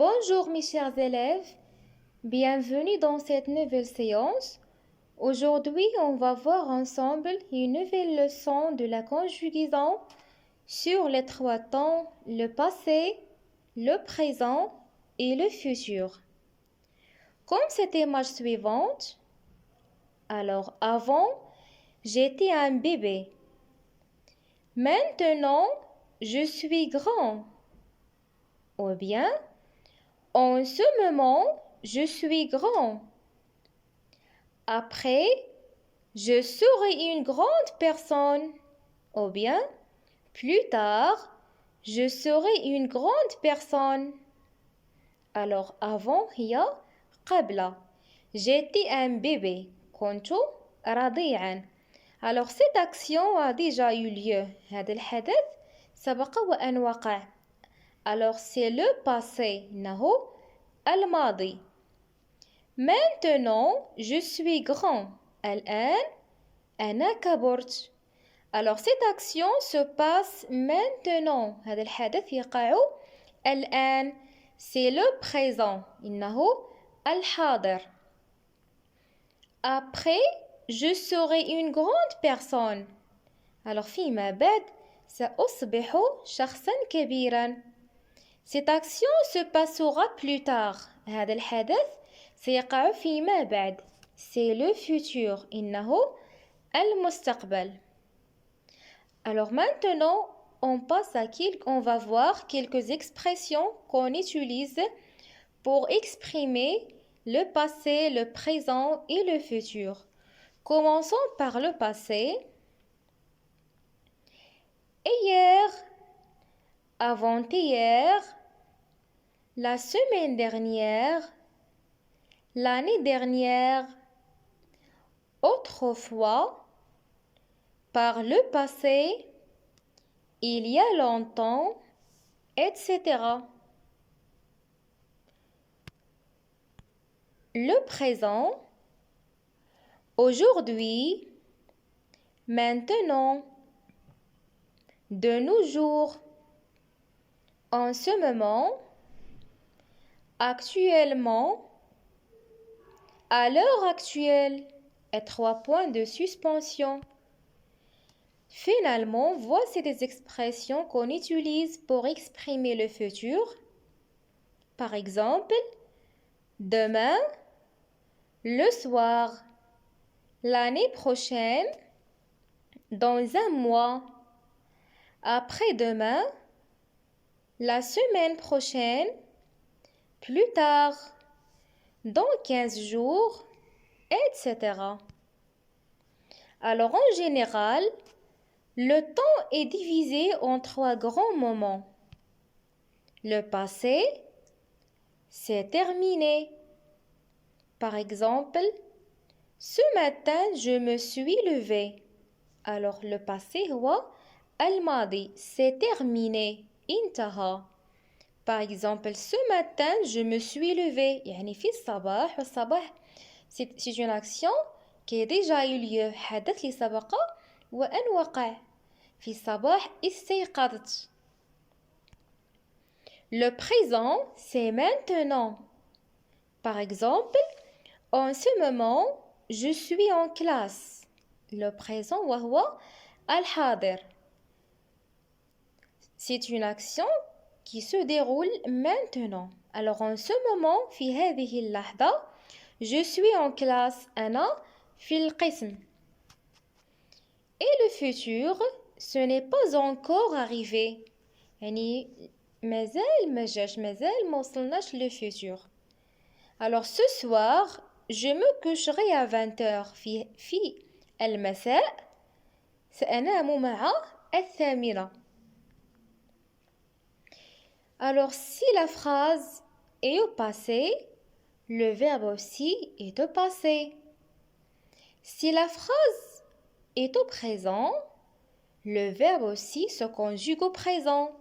Bonjour mes chers élèves, bienvenue dans cette nouvelle séance. Aujourd'hui, on va voir ensemble une nouvelle leçon de la conjugaison sur les trois temps, le passé, le présent et le futur. Comme cette image suivante, alors avant, j'étais un bébé. Maintenant, je suis grand. Ou bien, en ce moment, je suis grand. Après, je serai une grande personne. Ou bien, plus tard, je serai une grande personne. Alors, avant, هي قبل. J'étais un bébé. كنت رضيعا. Alors, cette action a déjà eu lieu. هذا الحدث سبق وأن وقع. Alors, c'est le passé. إنه الماضي. Maintenant, je suis grand. الآن أنا كبرت. Alors, cette action se passe maintenant. هذا الحدث يقع الآن. C'est le présent. إنه الحاضر. Après, je serai une grande personne. Alors, فيما بعد سأصبح شخصا كبيرا. Cette action se passera plus tard. هذا الحدث سيقع فيما بعد. C'est le futur. إنه المستقبل. Alors maintenant, on va voir quelques expressions qu'on utilise pour exprimer le passé, le présent et le futur. Commençons par le passé. Hier, avant-hier, la semaine dernière, l'année dernière, autrefois, par le passé, il y a longtemps, etc. Le présent, aujourd'hui, maintenant, de nos jours, en ce moment, actuellement, à l'heure actuelle, et 3 points de suspension. Finalement, voici des expressions qu'on utilise pour exprimer le futur. Par exemple, demain, le soir, l'année prochaine, dans un mois, après-demain, la semaine prochaine, plus tard, dans 15 jours, etc. Alors en général, le temps est divisé en 3 grands moments. Le passé, c'est terminé. Par exemple, ce matin, je me suis levé. Alors le passé, هو الماضي, c'est terminé. انتهى. Par exemple, ce matin, je me suis levé. يعني في الصباح والصباح c'est une action qui a déjà eu lieu. حدث اللي سبق وأن وقع. في الصباح استيقظت. Le présent, c'est maintenant. Par exemple, en ce moment, je suis en classe. Le présent, وهو الحاضر. C'est une action qui se déroule maintenant. Alors en ce moment, في هذه اللحظة, je suis en classe. أنا في القسم. Et le futur, ce n'est pas encore arrivé. يعني مازال ما جاش مازال ما وصلناش le futur. Alors ce soir, je me coucherai à 20h في المساء سأنام مع 8:00. Alors si la phrase est au passé, le verbe aussi est au passé. Si la phrase est au présent, le verbe aussi se conjugue au présent.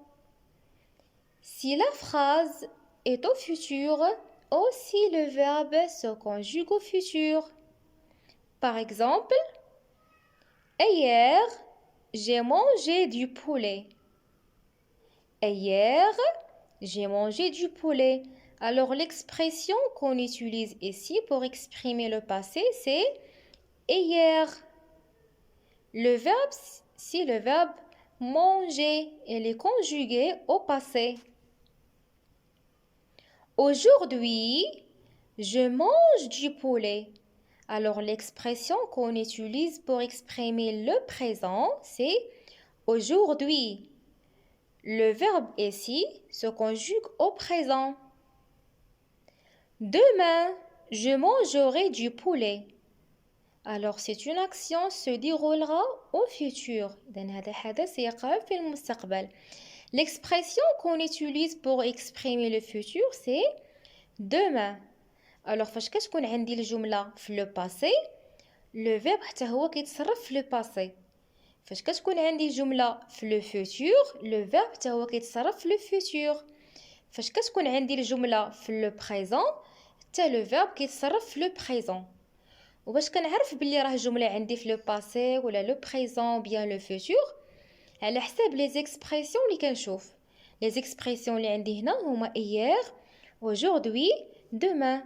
Si la phrase est au futur, aussi le verbe se conjugue au futur. Par exemple, hier, j'ai mangé du poulet. Hier, j'ai mangé du poulet. Alors, l'expression qu'on utilise ici pour exprimer le passé, c'est hier. Le verbe, c'est le verbe manger. Il est conjugué au passé. Aujourd'hui, je mange du poulet. Alors, l'expression qu'on utilise pour exprimer le présent, c'est aujourd'hui. Le verbe ici se conjugue au présent. Demain, je mangerai du poulet. Alors, c'est une action se déroulera au futur. L'expression qu'on utilise pour exprimer le futur, c'est demain. Alors, فاش كتكون عندي الجملة في le passé, le verbe حتى هو كيتصرف في le passé. فاش كتكون عندي الجملة في le futur, le verbe حتى هو كيتصرف في le futur. فاش كتكون عندي الجملة في le présent, حتى le verbe كيتصرف في le présent. وباش كنعرف بلي راه الجملة عندي في le passé ولا le présent ou bien le futur, على حساب les expressions اللي كنشوف. Les expressions اللي عندي هنا هما hier, aujourd'hui, demain.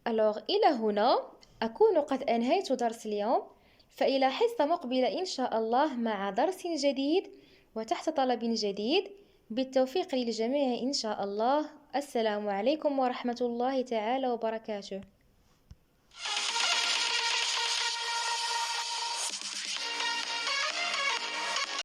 Alors إلى هنا أكون قد أنهيت درس اليوم، فإلى حصة مقبلة إن شاء الله مع درس جديد وتحت طلب جديد. بالتوفيق للجميع إن شاء الله. السلام عليكم ورحمة الله تعالى وبركاته.